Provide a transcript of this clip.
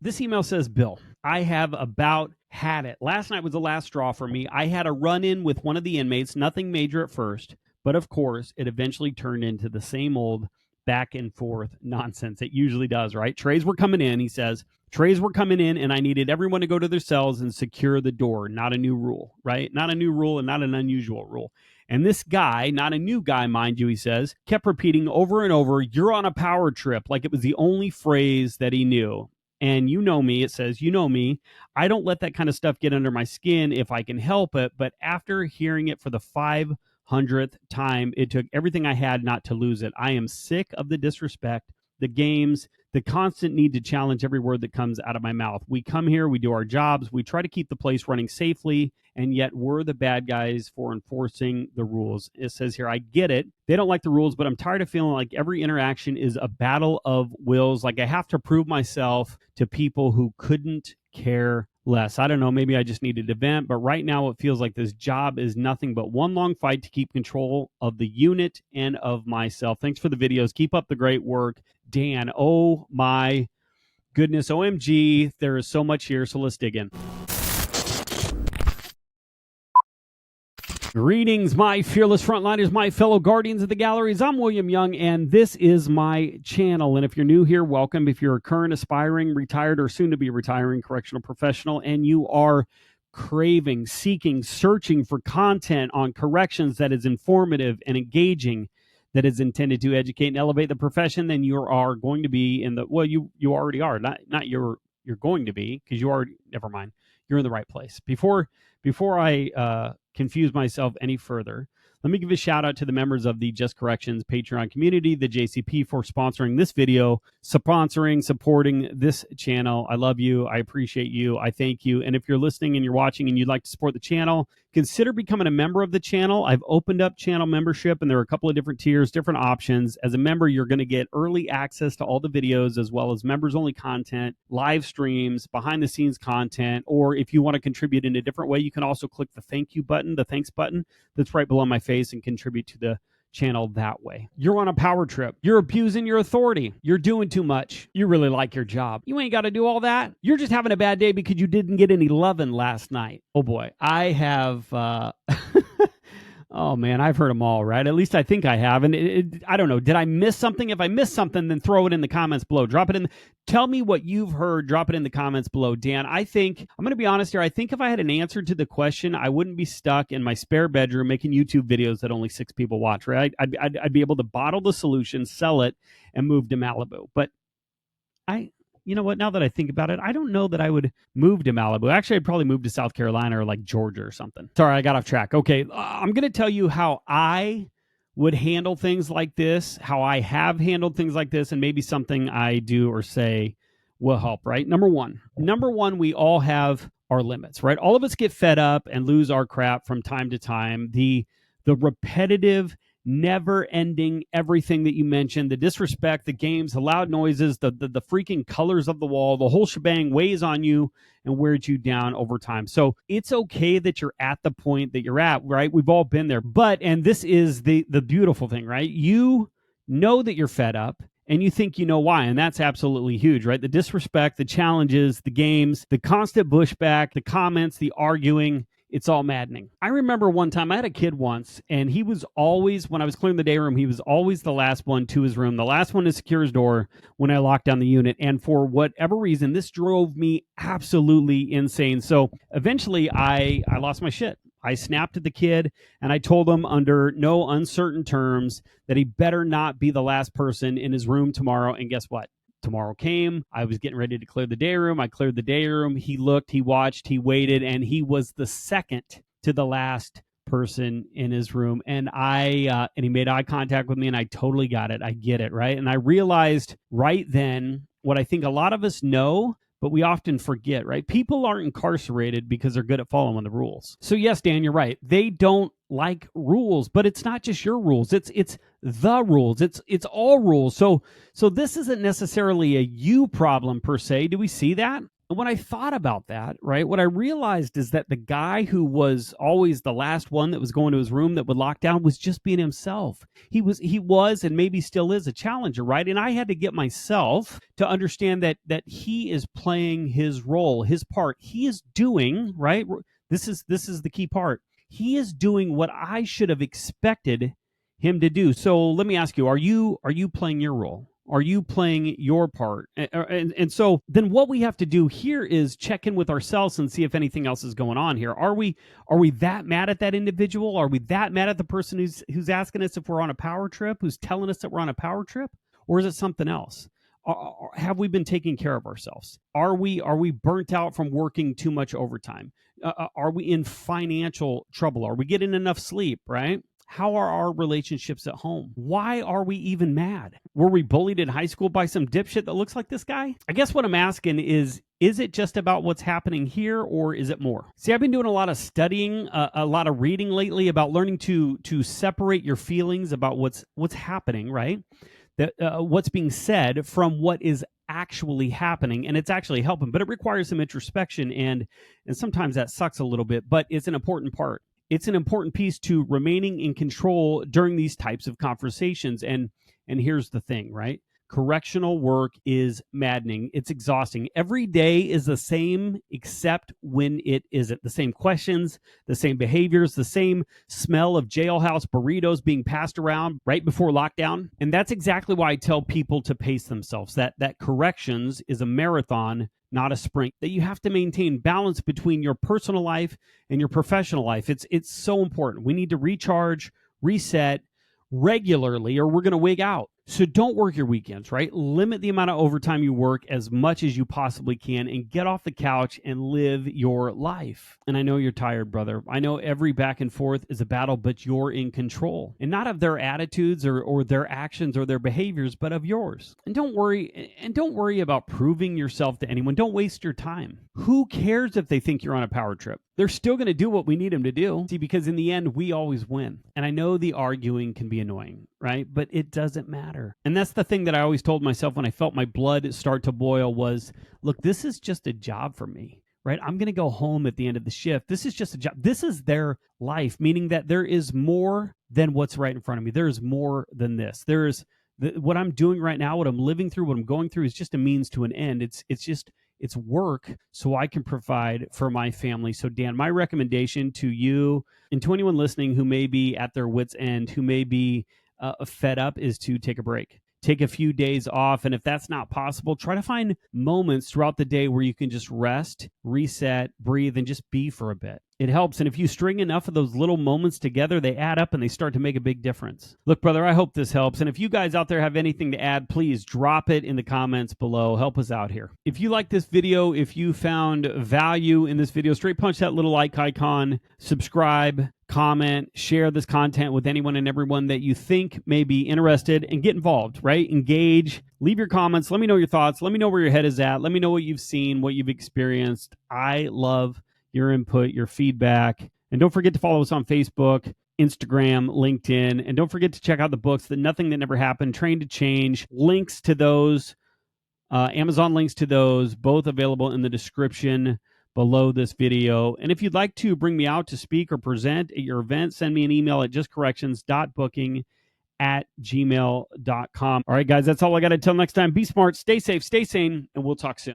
This email says, Bill, I have about had it. Last night was the last straw for me. I had a run-in with one of the inmates, nothing major at first, but of course, it eventually turned into the same old back and forth nonsense. It usually does, right? Trays were coming in, he says. Trays were coming in, and I needed everyone to go to their cells and secure the door. Not a new rule, right? Not a new rule and not an unusual rule. And this guy, not a new guy, mind you, he says, kept repeating over and over, "You're on a power trip," like it was the only phrase that he knew. And you know me, it says, you know me, I don't let that kind of stuff get under my skin if I can help it. But after hearing it for the 500th time, it took everything I had not to lose it. I am sick of the disrespect, the games, the constant need to challenge every word that comes out of my mouth. We come here, we do our jobs, we try to keep the place running safely, and yet we're the bad guys for enforcing the rules. It says here, I get it. They don't like the rules, but I'm tired of feeling like every interaction is a battle of wills. Like I have to prove myself to people who couldn't care less. I don't know, maybe I just needed to vent, but right now it feels like this job is nothing but one long fight to keep control of the unit and of myself. Thanks for the videos. Keep up the great work, Dan. Oh my goodness, OMG, there is so much here, so let's dig in. Greetings, my fearless frontliners, my fellow guardians of the galleries. I'm William Young, and this is my channel. And if you're new here, welcome. If you're a current, aspiring, retired, or soon-to-be retiring correctional professional, and you are craving, seeking, searching for content on corrections that is informative and engaging, that is intended to educate and elevate the profession, then you are going to be in the, well, you already are. Not you're going to be, because you already, never mind. You're in the right place. Before I confuse myself any further, let me give a shout out to the members of the Just Corrections Patreon community, the JCP, for sponsoring this video, supporting this channel. I love you. I appreciate you. I thank you. And if you're listening and you're watching and you'd like to support the channel, consider becoming a member of the channel. I've opened up channel membership, and there are a couple of different tiers, different options. As a member, you're going to get early access to all the videos, as well as members-only content, live streams, behind-the-scenes content, or if you want to contribute in a different way, you can also click the thank you button, the thanks button that's right below my face, and contribute to the channel that way. You're on a power trip. You're abusing your authority. You're doing too much. You really like your job. You ain't got to do all that. You're just having a bad day because you didn't get any lovin' last night. Oh boy, I have oh man, I've heard them all, right? At least I think I have. And I don't know. Did I miss something? If I missed something, then throw it in the comments below. Drop it in. Tell me what you've heard. Drop it in the comments below. Dan, I think, I'm going to be honest here. I think if I had an answer to the question, I wouldn't be stuck in my spare bedroom making YouTube videos that only 6 people watch, right? I'd be able to bottle the solution, sell it, and move to Malibu. But you know what? Now that I think about it, I don't know that I would move to Malibu. Actually, I'd probably move to South Carolina or like Georgia or something. Sorry, I got off track. Okay, I'm going to tell you how I would handle things like this, how I have handled things like this, and maybe something I do or say will help, right? Number one, we all have our limits, right? All of us get fed up and lose our crap from time to time. The repetitive, never-ending everything that you mentioned, the disrespect, the games, the loud noises, the freaking colors of the wall, the whole shebang weighs on you and wears you down over time. So it's okay that you're at the point that you're at, right? We've all been there. But, and this is the beautiful thing, right? You know that you're fed up, and you think you know why, and that's absolutely huge, right? The disrespect, the challenges, the games, the constant pushback, the comments, the arguing, it's all maddening. I remember one time I had a kid once, and he was always, when I was clearing the day room, he was always the last one to his room, the last one to secure his door when I locked down the unit. And for whatever reason, this drove me absolutely insane. So eventually I lost my shit. I snapped at the kid, and I told him under no uncertain terms that he better not be the last person in his room tomorrow. And guess what? Tomorrow came. I was getting ready to clear the day room. I cleared the day room. He looked, he watched, he waited, and he was the second to the last person in his room. And he made eye contact with me, and I totally got it. I get it, right? And I realized right then what I think a lot of us know, but we often forget, right? People aren't incarcerated because they're good at following the rules. So yes, Dan, you're right. They don't like rules, but it's not just your rules. It's the rules. It's all rules. So this isn't necessarily a you problem per se. Do we see that? And when I thought about that, right, what I realized is that the guy who was always the last one that was going to his room that would lock down was just being himself. He was and maybe still is a challenger, right? And I had to get myself to understand that he is playing his role, his part. He is doing, right? This is the key part. He is doing what I should have expected him to do. So let me ask you, are you playing your role? Are you playing your part? And so then what we have to do here is check in with ourselves and see if anything else is going on here. Are we that mad at that individual? Are we that mad at the person who's asking us if we're on a power trip, who's telling us that we're on a power trip? Or is it something else? Have we been taking care of ourselves? Are we burnt out from working too much overtime? Are we in financial trouble? Are we getting enough sleep, right? How are our relationships at home? Why are we even mad? Were we bullied in high school by some dipshit that looks like this guy? I guess what I'm asking is it just about what's happening here, or is it more? See, I've been doing a lot of studying, a lot of reading lately about learning to separate your feelings about what's happening, right? That what's being said from what is actually happening, and it's actually helping, but it requires some introspection, and sometimes that sucks a little bit, but it's an important part. It's an important piece to remaining in control during these types of conversations. And here's the thing, right? Correctional work is maddening. It's exhausting. Every day is the same, except when it isn't. The same questions, the same behaviors, the same smell of jailhouse burritos being passed around right before lockdown. And that's exactly why I tell people to pace themselves, that corrections is a marathon, not a sprint, that you have to maintain balance between your personal life and your professional life. It's so important. We need to recharge, reset regularly, or we're going to wig out. So don't work your weekends, right? Limit the amount of overtime you work as much as you possibly can, and get off the couch and live your life. And I know you're tired, brother. I know every back and forth is a battle, but you're in control. And not of their attitudes or their actions or their behaviors, but of yours. And don't worry about proving yourself to anyone. Don't waste your time. Who cares if they think you're on a power trip? They're still going to do what we need them to do. See, because in the end, we always win. And I know the arguing can be annoying, right? But it doesn't matter. And that's the thing that I always told myself when I felt my blood start to boil was, look, this is just a job for me, right? I'm going to go home at the end of the shift. This is just a job. This is their life, meaning that there is more than what's right in front of me. There is more than this. There is what I'm doing right now, what I'm living through, what I'm going through is just a means to an end. It's work so I can provide for my family. So Dan, my recommendation to you and to anyone listening who may be at their wit's end, who may be fed up, is to take a break. Take a few days off. And if that's not possible, try to find moments throughout the day where you can just rest, reset, breathe, and just be for a bit. It helps. And if you string enough of those little moments together, they add up and they start to make a big difference. Look, brother, I hope this helps. And if you guys out there have anything to add, please drop it in the comments below. Help us out here. If you like this video, if you found value in this video, straight punch that little like icon, subscribe, comment, share this content with anyone and everyone that you think may be interested, and get involved, right? Engage, leave your comments. Let me know your thoughts. Let me know where your head is at. Let me know what you've seen, what you've experienced. I love your input, your feedback. And don't forget to follow us on Facebook, Instagram, LinkedIn. And don't forget to check out the books, The Nothing That Never Happened, Train to Change. Links to those, Amazon links to those, both available in the description below this video. And if you'd like to bring me out to speak or present at your event, send me an email at justcorrections.booking@gmail.com. All right, guys, that's all I got. Until next time, be smart, stay safe, stay sane, and we'll talk soon.